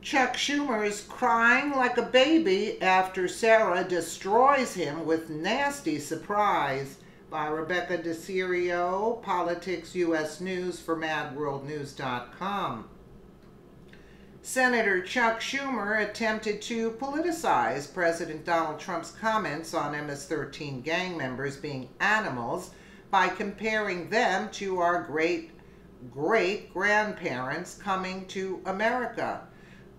Chuck Schumer's crying like a baby after Sarah destroys him with nasty surprise. By Rebecca DeCirio, Politics U.S. News for MadWorldNews.com. Senator Chuck Schumer attempted to politicize President Donald Trump's comments on MS-13 gang members being animals by comparing them to our great-great-grandparents coming to America.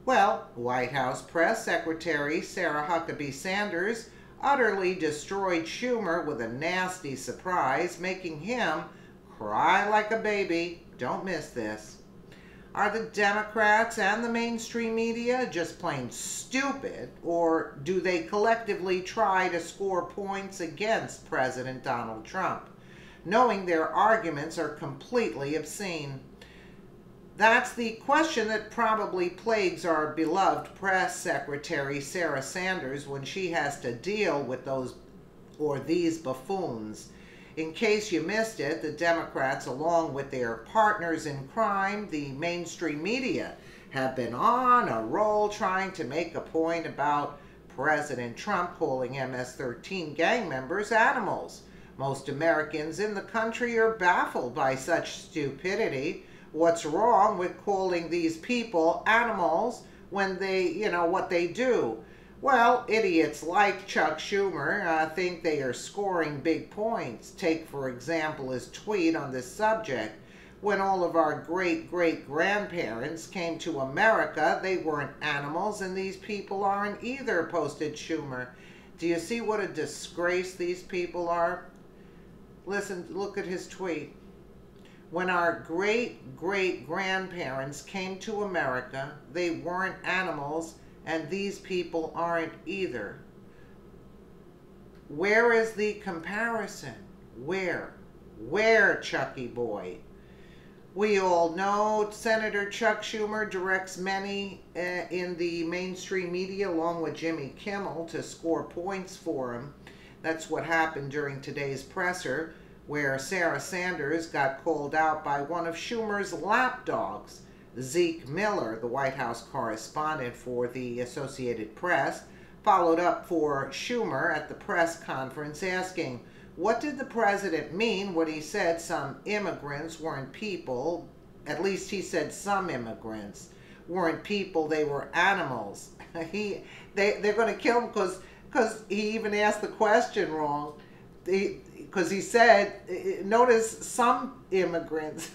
Well, White House Press Secretary Sarah Huckabee Sanders utterly destroyed Schumer with a nasty surprise, making him cry like a baby. Don't miss this. Are the Democrats and the mainstream media just plain stupid, or do they collectively try to score points against President Donald Trump, knowing their arguments are completely obscene? That's the question that probably plagues our beloved press secretary Sarah Sanders when she has to deal with these buffoons. In case you missed it, the Democrats, along with their partners in crime, the mainstream media, have been on a roll trying to make a point about President Trump calling MS-13 gang members animals. Most Americans in the country are baffled by such stupidity. What's wrong with calling these people animals when they, what they do? Well, idiots like Chuck Schumer think they are scoring big points. Take, for example, his tweet on this subject. When all of our great-great-grandparents came to America, they weren't animals, and these people aren't either, posted Schumer. Do you see what a disgrace these people are? Listen, look at his tweet. When our great-great-grandparents came to America, they weren't animals, and these people aren't either. Where is the comparison? Where, Chucky boy? We all know Senator Chuck Schumer directs many in the mainstream media, along with Jimmy Kimmel, to score points for him. That's what happened during today's presser, where Sarah Sanders got called out by one of Schumer's lapdogs. Zeke Miller, the White House correspondent for the Associated Press, followed up for Schumer at the press conference asking, what did the president mean when he said some immigrants weren't people? At least he said some immigrants weren't people, they were animals. They're going to kill him because he even asked the question wrong. Because he said, notice some immigrants.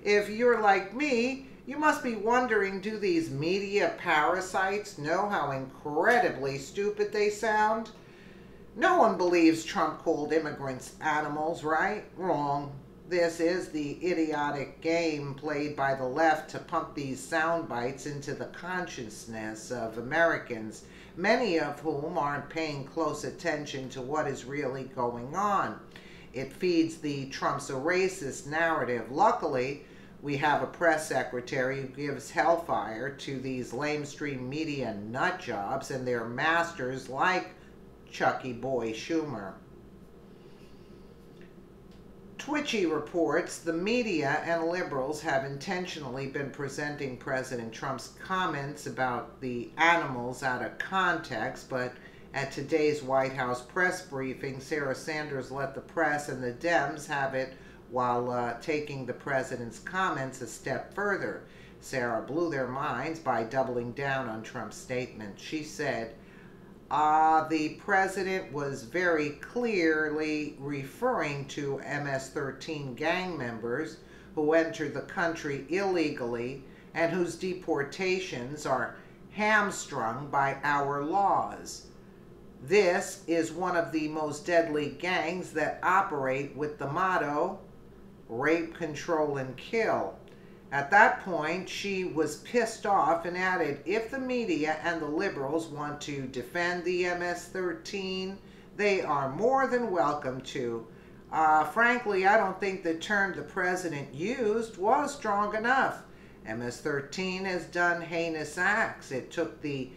If you're like me, you must be wondering, do these media parasites know how incredibly stupid they sound? No one believes Trump called immigrants animals, right? Wrong. This is the idiotic game played by the left to pump these sound bites into the consciousness of Americans, many of whom aren't paying close attention to what is really going on. It feeds the Trump's a racist narrative. Luckily, we have a press secretary who gives hellfire to these lamestream media nut jobs and their masters like Chucky Boy Schumer. Twitchy reports the media and liberals have intentionally been presenting President Trump's comments about the animals out of context, but at today's White House press briefing, Sarah Sanders let the press and the Dems have it while taking the president's comments a step further. Sarah blew their minds by doubling down on Trump's statement. She said, the president was very clearly referring to MS-13 gang members who entered the country illegally and whose deportations are hamstrung by our laws. This is one of the most deadly gangs that operate with the motto, rape, control, and kill. At that point, she was pissed off and added, if the media and the liberals want to defend the MS-13, they are more than welcome to. Frankly, I don't think the term the president used was strong enough. MS-13 has done heinous acts. It took an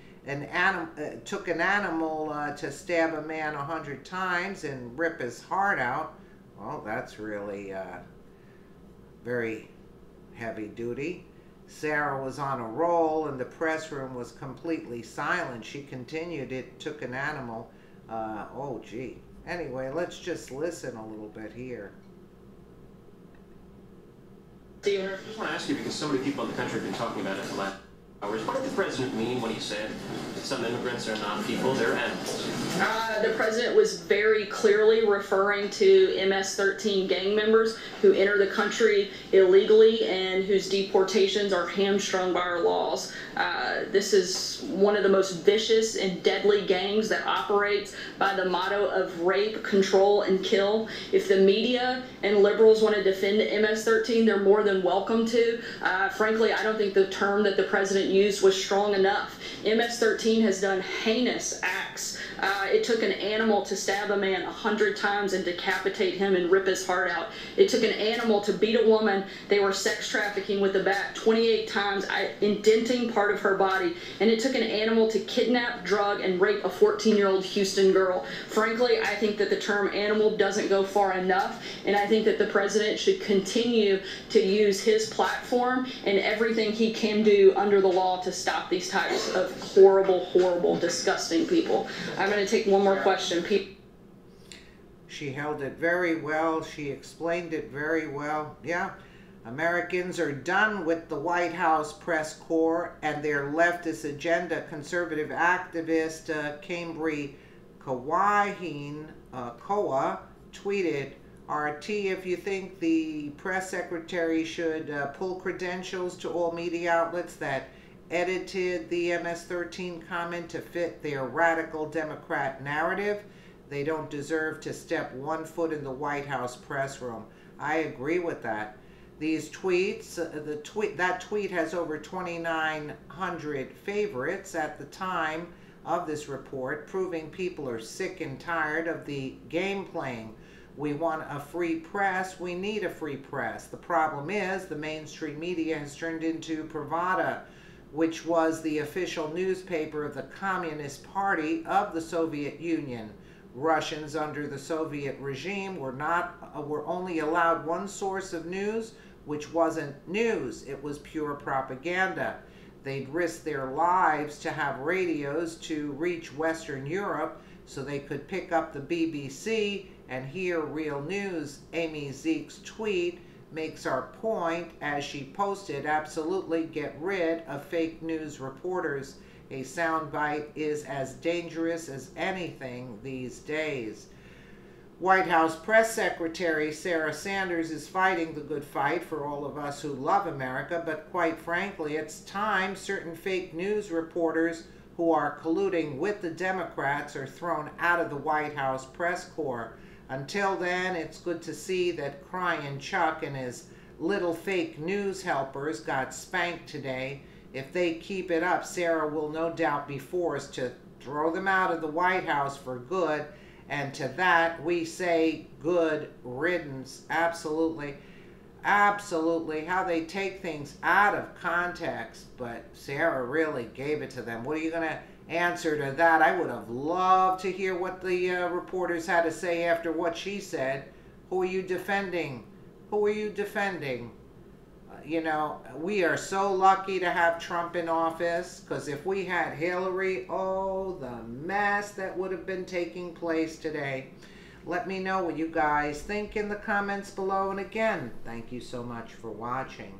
animal to stab a man 100 times and rip his heart out. Well, that's really very heavy duty. Sarah was on a roll and the press room was completely silent. She continued, "It took an animal." Oh, gee. Anyway, let's just listen a little bit here. Steve, I just want to ask you, because so many people in the country have been talking about it for the last hours. What did the president mean when he said that some immigrants are not people, they're animals? The president was very clearly referring to MS-13 gang members who enter the country illegally and whose deportations are hamstrung by our laws. This is one of the most vicious and deadly gangs that operates by the motto of rape, control, and kill. If the media and liberals want to defend MS-13, they're more than welcome to. Frankly, I don't think the term that the president used was strong enough. MS-13 has done heinous acts. It took an animal to stab a man 100 times and decapitate him and rip his heart out. It took an animal to beat a woman they were sex trafficking with a bat 28 times, indenting part of her body. And it took an animal to kidnap, drug, and rape a 14-year-old Houston girl. Frankly, I think that the term animal doesn't go far enough, and I think that the president should continue to use his platform and everything he can do under the law to stop these types of horrible, horrible, disgusting people. I'm going to take one more question. She held it very well. She explained it very well. Yeah, Americans are done with the White House press corps and their leftist agenda. Conservative activist Cambry Cryin Koa tweeted, "RT, if you think the press secretary should pull credentials to all media outlets that edited the MS-13 comment to fit their radical Democrat narrative, they don't deserve to step 1 foot in the White House press room." I agree with that. These tweets, that tweet has over 2,900 favorites at the time of this report, proving people are sick and tired of the game playing. We want a free press. We need a free press. The problem is the mainstream media has turned into Pravda, which was the official newspaper of the Communist Party of the Soviet Union. Russians under the Soviet regime were only allowed one source of news, which wasn't news. It was pure propaganda. They'd risk their lives to have radios to reach Western Europe so they could pick up the BBC and hear real news. Amy Zeke's tweet makes our point as she posted, "Absolutely get rid of fake news reporters. A soundbite is as dangerous as anything these days." White House Press Secretary Sarah Sanders is fighting the good fight for all of us who love America, but quite frankly, it's time certain fake news reporters who are colluding with the Democrats are thrown out of the White House press corps. Until then, it's good to see that Cryin Chuck and his little fake news helpers got spanked today. If they keep it up, Sarah will no doubt be forced to throw them out of the White House for good. And to that, we say good riddance. Absolutely. Absolutely. How they take things out of context. But Sarah really gave it to them. What are you going to answer to that? I would have loved to hear what the reporters had to say after what she said. Who are you defending? Who are you defending? You know, we are so lucky to have Trump in office, because if we had Hillary, oh, the mess that would have been taking place today. Let me know what you guys think in the comments below. And again, thank you so much for watching.